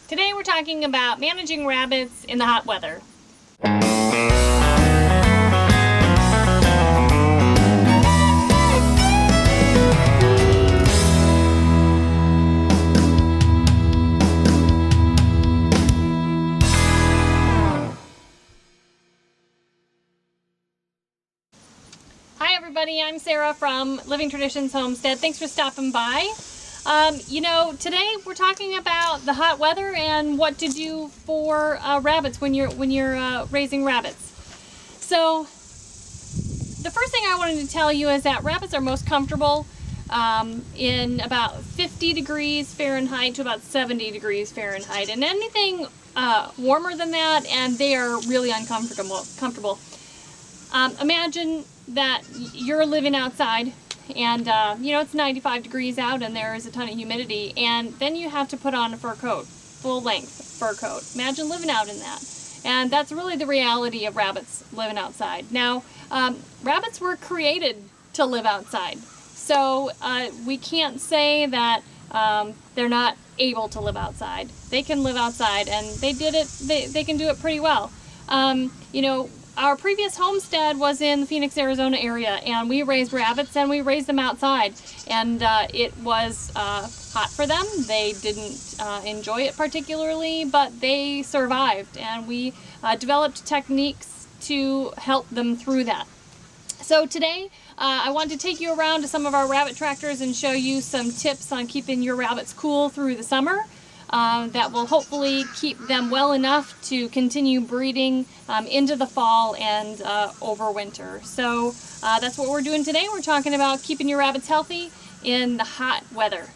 Today we're talking about managing rabbits in the hot weather. Hi everybody, I'm Sarah from Traditions Homestead. Thanks for stopping by. Today we're talking about the hot weather and what to do for rabbits when you're raising rabbits. So the first thing I wanted to tell you is that rabbits are most comfortable in about 50 degrees Fahrenheit to about 70 degrees Fahrenheit, and anything warmer than that and they are really uncomfortable. Imagine that you're living outside and it's 95 degrees out and there is a ton of humidity, and then you have to put on a fur coat, full length fur coat. Imagine living out in that. And that's really the reality of rabbits living outside. Now, rabbits were created to live outside, so we can't say that they're not able to live outside. They can live outside, and they can do it pretty well. Our previous homestead was in the Phoenix, Arizona area, and we raised rabbits and we raised them outside, and it was hot for them. They didn't enjoy it particularly, but they survived, and we developed techniques to help them through that. So today I want to take you around to some of our rabbit tractors and show you some tips on keeping your rabbits cool through the summer. That will hopefully keep them well enough to continue breeding into the fall and over winter. So that's what we're doing today. We're talking about keeping your rabbits healthy in the hot weather.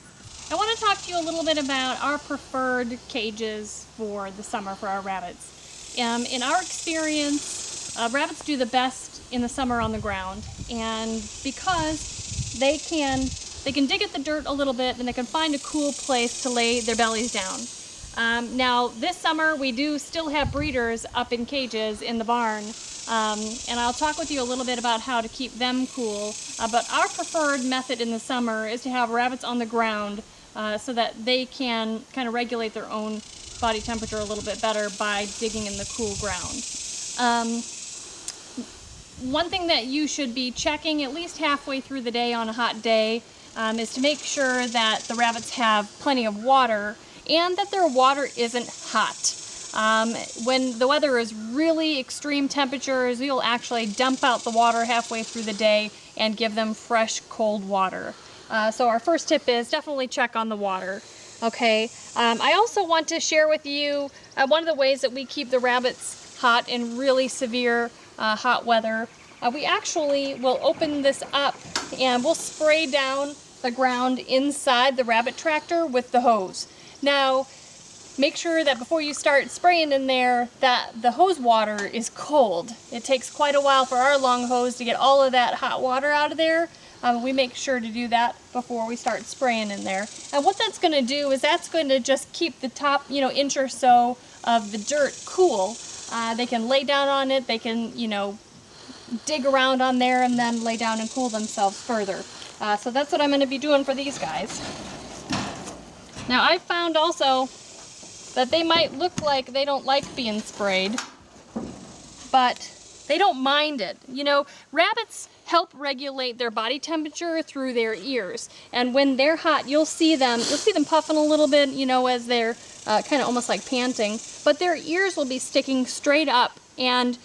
I want to talk to you a little bit about our preferred cages for the summer for our rabbits. In our experience, rabbits do the best in the summer on the ground, and because they can dig at the dirt a little bit, and they can find a cool place to lay their bellies down. Now this summer we do still have breeders up in cages in the barn, and I'll talk with you a little bit about how to keep them cool, but our preferred method in the summer is to have rabbits on the ground so that they can kind of regulate their own body temperature a little bit better by digging in the cool ground. One thing that you should be checking at least halfway through the day on a hot day is to make sure that the rabbits have plenty of water and that their water isn't hot. When the weather is really extreme temperatures, we'll actually dump out the water halfway through the day and give them fresh, cold water. So our first tip is definitely check on the water. Okay. I also want to share with you one of the ways that we keep the rabbits hot in really severe hot weather. We actually will open this up and we'll spray down the ground inside the rabbit tractor with the hose. Now, make sure that before you start spraying in there that the hose water is cold. It takes quite a while for our long hose to get all of that hot water out of there. We make sure to do that before we start spraying in there. And what that's going to do is that's going to just keep the top, inch or so of the dirt cool. They can lay down on it, they can, dig around on there and then lay down and cool themselves further. So that's what I'm going to be doing for these guys. Now I found also that they might look like they don't like being sprayed, but they don't mind it. Rabbits help regulate their body temperature through their ears, and when they're hot you'll see them puffing a little bit, as they're kind of almost like panting, but their ears will be sticking straight up, and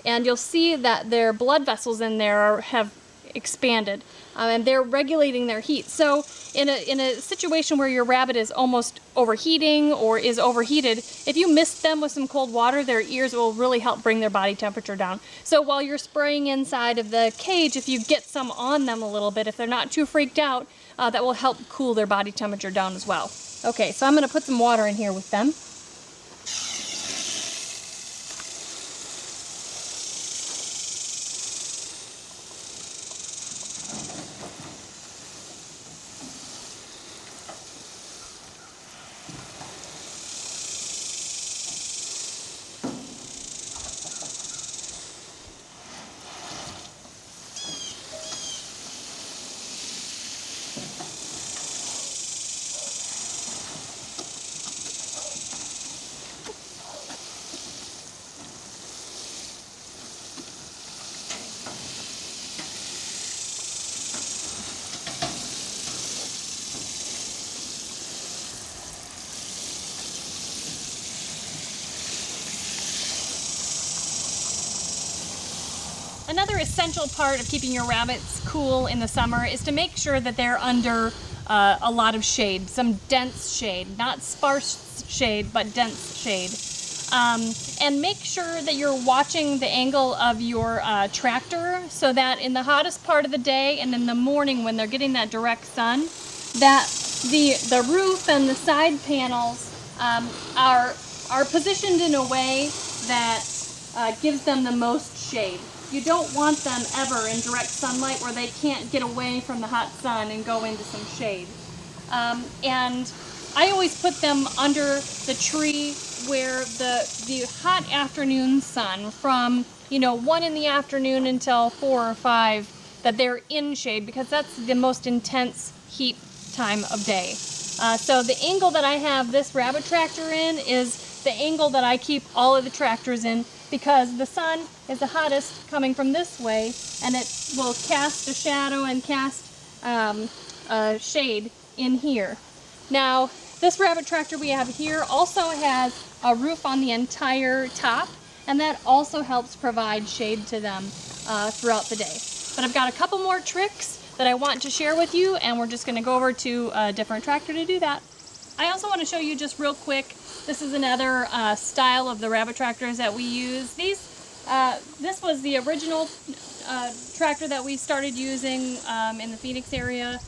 you'll see that their blood vessels in there have expanded, and they're regulating their heat. So in a situation where your rabbit is almost overheating or is overheated, if you mist them with some cold water, their ears will really help bring their body temperature down. So while you're spraying inside of the cage, if you get some on them a little bit, if they're not too freaked out, that will help cool their body temperature down as well. Okay, so I'm going to put some water in here with them. another essential part of keeping your rabbits cool in the summer is to make sure that they're under a lot of shade, some dense shade, not sparse shade, but dense shade. And make sure that you're watching the angle of your tractor so that in the hottest part of the day and in the morning when they're getting that direct sun, that the roof and the side panels are positioned in a way that gives them the most shade. You don't want them ever in direct sunlight where they can't get away from the hot sun and go into some shade. And I always put them under the tree where the hot afternoon sun from 1 in the afternoon until 4 or 5, that they're in shade, because that's the most intense heat time of day. So the angle that I have this rabbit tractor in is the angle that I keep all of the tractors in, because the sun is the hottest coming from this way, and it will cast a shadow and cast a shade in here. Now, this rabbit tractor we have here also has a roof on the entire top, and that also helps provide shade to them throughout the day. But I've got a couple more tricks that I want to share with you, and we're just going to go over to a different tractor to do that. I also want to show you just real quick, this is another style of the rabbit tractors that we use. This was the original tractor that we started using in the Phoenix area.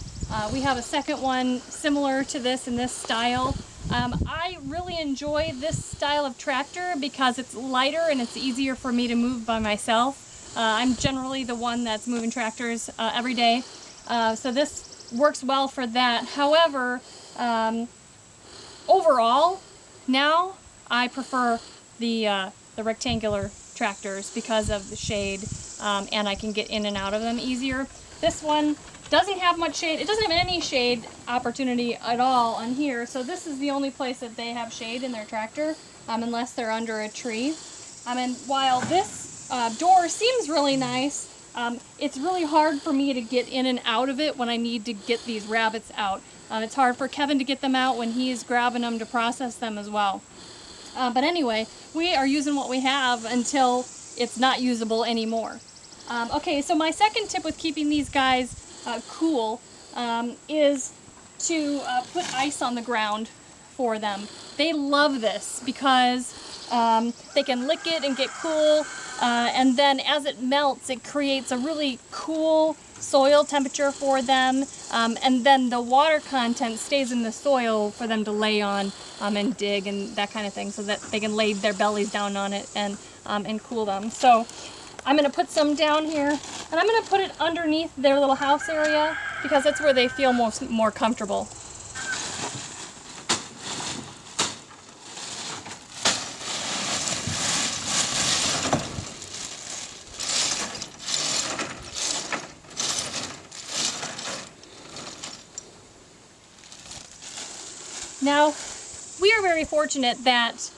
We have a second one similar to this in this style. I really enjoy this style of tractor because it's lighter and it's easier for me to move by myself. I'm generally the one that's moving tractors every day, so this works well for that. However, overall, now I prefer the rectangular tractors because of the shade, and I can get in and out of them easier. This one doesn't have much shade. It doesn't have any shade opportunity at all on here, so this is the only place that they have shade in their tractor, unless they're under a tree. And while this door seems really nice, it's really hard for me to get in and out of it when I need to get these rabbits out. It's hard for Kevin to get them out when he's grabbing them to process them as well. But anyway, we are using what we have until it's not usable anymore. Okay, so my second tip with keeping these guys cool is to put ice on the ground for them. They love this because they can lick it and get cool, and then as it melts, it creates a really cool soil temperature for them, and then the water content stays in the soil for them to lay on and dig and that kind of thing, so that they can lay their bellies down on it and cool them. So I'm going to put some down here, and I'm going to put it underneath their little house area because that's where they feel more comfortable. Now, we are very fortunate that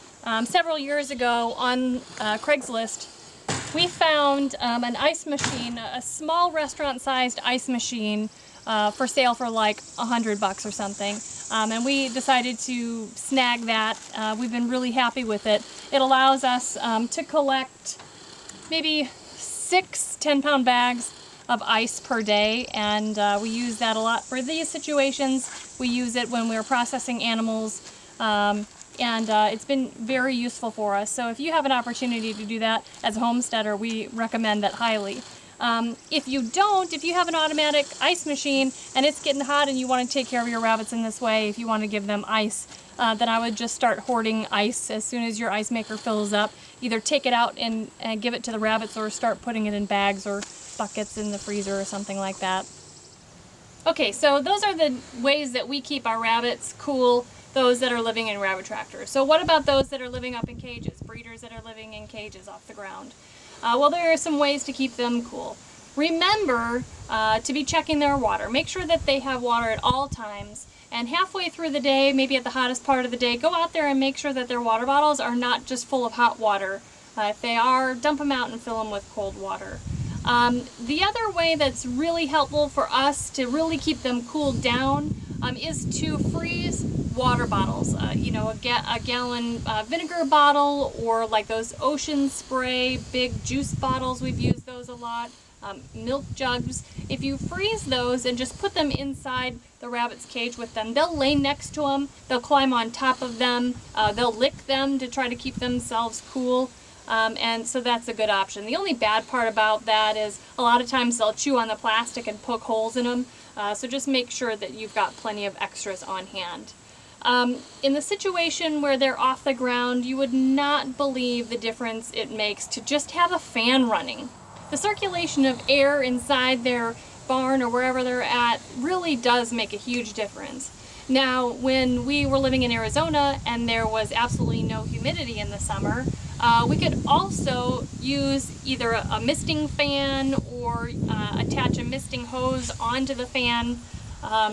several years ago on Craigslist, we found an ice machine, a small restaurant-sized ice machine for sale for like $100 or something. And we decided to snag that. We've been really happy with it. It allows us to collect maybe 6 10-pound bags of ice per day, and we use that a lot for these situations. We use it when we're processing animals, and it's been very useful for us. So if you have an opportunity to do that as a homesteader, we recommend that highly. If you have an automatic ice machine and it's getting hot and you want to take care of your rabbits in this way, if you want to give them ice, then I would just start hoarding ice as soon as your ice maker fills up. Either take it out and give it to the rabbits, or start putting it in bags or buckets in the freezer or something like that. Okay, so those are the ways that we keep our rabbits cool, those that are living in rabbit tractors. So what about those that are living up in cages, breeders that are living in cages off the ground? Well, there are some ways to keep them cool. Remember to be checking their water. Make sure that they have water at all times, and halfway through the day, maybe at the hottest part of the day, go out there and make sure that their water bottles are not just full of hot water. If they are, dump them out and fill them with cold water. The other way that's really helpful for us to really keep them cooled down is to freeze water bottles, you know, a gallon vinegar bottle, or like those ocean spray big juice bottles. We've used those a lot. Milk jugs. If you freeze those and just put them inside the rabbit's cage with them, they'll lay next to them, they'll climb on top of them, they'll lick them to try to keep themselves cool. And so that's a good option. The only bad part about that is a lot of times they'll chew on the plastic and poke holes in them. So just make sure that you've got plenty of extras on hand. In the situation where they're off the ground, you would not believe the difference it makes to just have a fan running. The circulation of air inside their barn or wherever they're at really does make a huge difference. Now, when we were living in Arizona and there was absolutely no humidity in the summer, we could also use either a misting fan or attach a misting hose onto the fan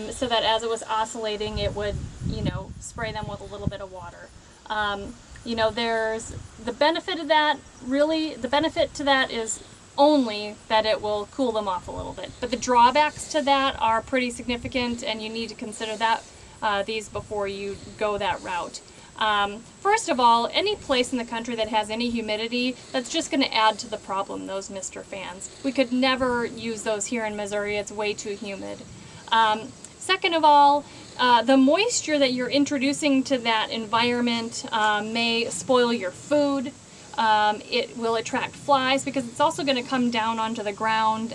so that as it was oscillating, it would, you know, spray them with a little bit of water. You know, there's the benefit of that, really, the benefit to that is only that it will cool them off a little bit. But the drawbacks to that are pretty significant, and you need to consider that these before you go that route. First of all, any place in the country that has any humidity, that's just going to add to the problem, those mister fans. We could never use those here in Missouri. It's way too humid. Second of all, the moisture that you're introducing to that environment may spoil your food. It will attract flies because it's also going to come down onto the ground,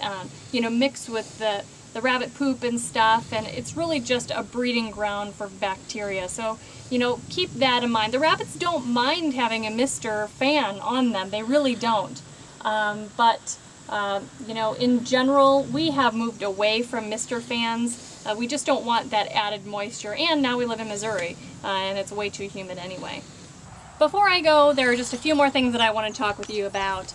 you know, mix with the rabbit poop and stuff, and it's really just a breeding ground for bacteria. So, you know, keep that in mind. The rabbits don't mind having a mister fan on them. They really don't. But you know, in general, we have moved away from mister fans. We just don't want that added moisture, and now we live in Missouri, and it's way too humid anyway. Before I go, there are just a few more things that I want to talk with you about.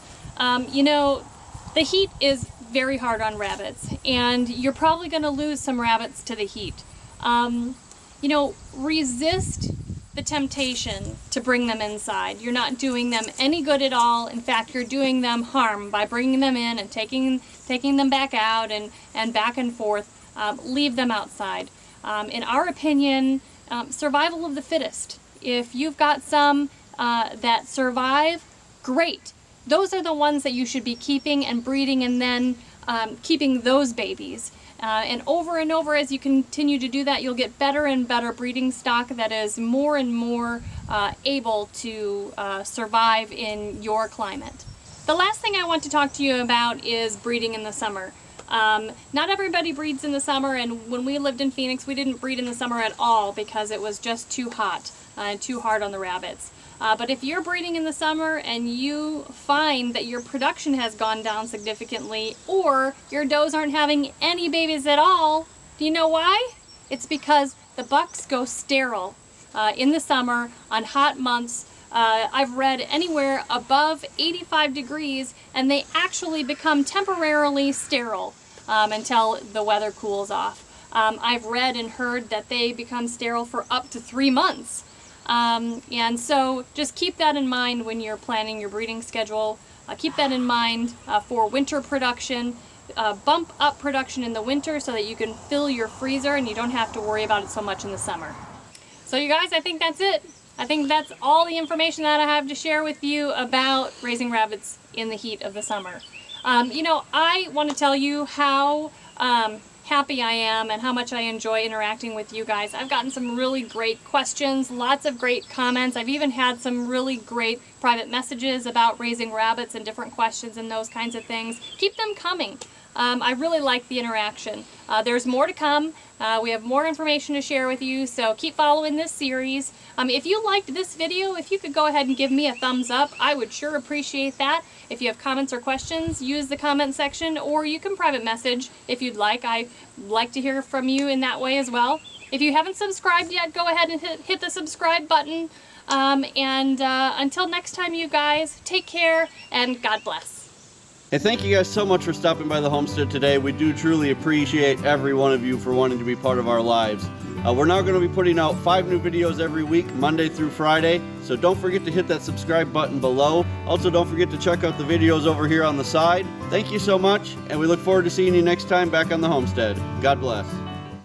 You know, the heat is very hard on rabbits, and you're probably going to lose some rabbits to the heat. You know, resist the temptation to bring them inside. You're not doing them any good at all. In fact, you're doing them harm by bringing them in and taking them back out and back and forth. Leave them outside. In our opinion, survival of the fittest. If you've got some that survive, great. Those are the ones that you should be keeping and breeding, and then keeping those babies. And over as you continue to do that, you'll get better and better breeding stock that is more and more able to survive in your climate. The last thing I want to talk to you about is breeding in the summer. Not everybody breeds in the summer, and when we lived in Phoenix, we didn't breed in the summer at all because it was just too hot and too hard on the rabbits. But if you're breeding in the summer and you find that your production has gone down significantly, or your does aren't having any babies at all, do you know why? It's because the bucks go sterile in the summer on hot months. I've read anywhere above 85 degrees, and they actually become temporarily sterile until the weather cools off. I've read and heard that they become sterile for up to 3 months. And so just keep that in mind when you're planning your breeding schedule. Keep that in mind for winter production. Bump up production in the winter so that you can fill your freezer and you don't have to worry about it so much in the summer. So you guys, I think that's it. I think that's all the information that I have to share with you about raising rabbits in the heat of the summer. You know, I want to tell you how happy I am and how much I enjoy interacting with you guys. I've gotten some really great questions, lots of great comments. I've even had some really great private messages about raising rabbits and different questions and those kinds of things. Keep them coming. I really like the interaction. There's more to come. We have more information to share with you, so keep following this series. If you liked this video, if you could go ahead and give me a thumbs up, I would sure appreciate that. If you have comments or questions, use the comment section, or you can private message if you'd like. I like to hear from you in that way as well. If you haven't subscribed yet, go ahead and hit the subscribe button. Until next time, you guys, take care and God bless. Hey, thank you guys so much for stopping by the homestead today. We do truly appreciate every one of you for wanting to be part of our lives. We're now going to be putting out 5 new videos every week, Monday through Friday, so don't forget to hit that subscribe button below. Also, don't forget to check out the videos over here on the side. Thank you so much, and we look forward to seeing you next time back on the homestead. God bless.